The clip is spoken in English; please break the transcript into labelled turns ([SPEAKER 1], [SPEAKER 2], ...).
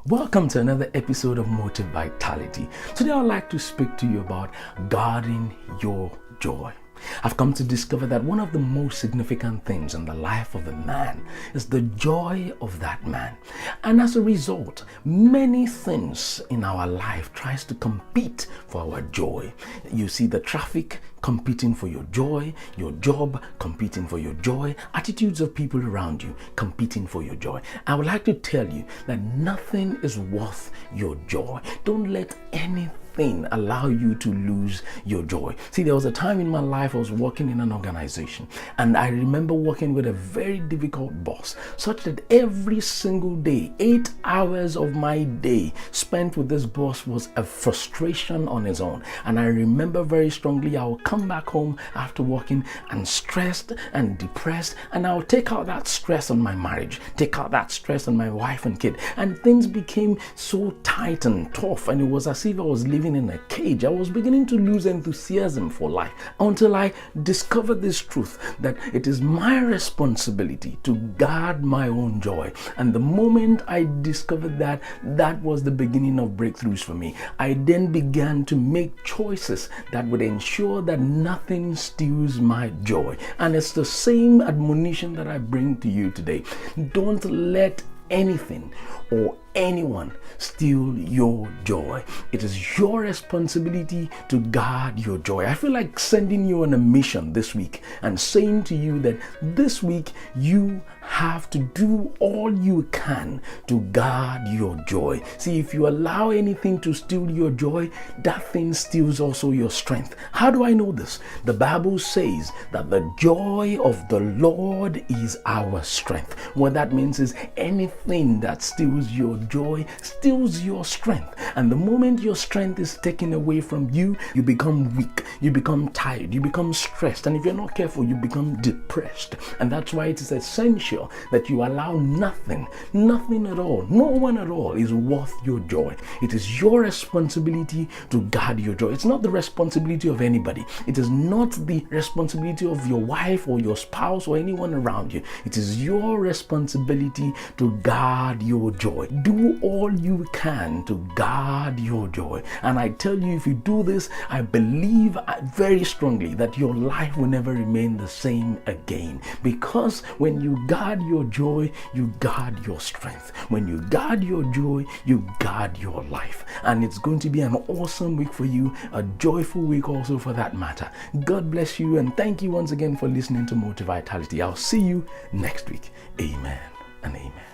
[SPEAKER 1] Welcome to another episode of Motivitality. Today I'd like to speak to you about guarding your joy. I've come to discover that one of the most significant things in the life of a man is the joy of that man. And as a result, many things in our life tries to compete for our joy. You see the traffic competing for your joy, your job competing for your joy, attitudes of people around you competing for your joy. I would like to tell you that nothing is worth your joy. Don't let anything allow you to lose your joy. See, there was a time in my life I was working in an organization, and I remember working with a very difficult boss, such that every single day, 8 hours of my day spent with this boss was a frustration on its own. And I remember very strongly I would come back home after working and stressed and depressed, and I would take out that stress on my marriage, take out that stress on my wife and kid, and things became so tight and tough, and it was as if I was living in a cage. I was beginning to lose enthusiasm for life until I discovered this truth that it is my responsibility to guard my own joy. And the moment I discovered that, that was the beginning of breakthroughs for me. I then began to make choices that would ensure that nothing steals my joy. And it's the same admonition that I bring to you today. Don't let anything or anyone steal your joy. It is your responsibility to guard your joy. I feel like sending you on a mission this week and saying to you that this week you have to do all you can to guard your joy. See, if you allow anything to steal your joy, that thing steals also your strength. How do I know this? The Bible says that the joy of the Lord is our strength. What that means is anything that steals your joy steals your strength. And the moment your strength is taken away from you, you become weak, you become tired, you become stressed. And if you're not careful, you become depressed. And that's why it is essential that you allow nothing at all, no one at all is worth your joy. It is your responsibility to guard your joy. It's not the responsibility of anybody. It is not the responsibility of your wife or your spouse or anyone around you. It is your responsibility to guard your joy. Do all you can to guard your joy. And I tell you, if you do this, I believe very strongly that your life will never remain the same again. Because when you guard your joy, you guard your strength. When you guard your joy, you guard your life. And it's going to be an awesome week for you, a joyful week also for that matter. God bless you, and thank you once again for listening to Motivitality. I'll see you next week. Amen and amen.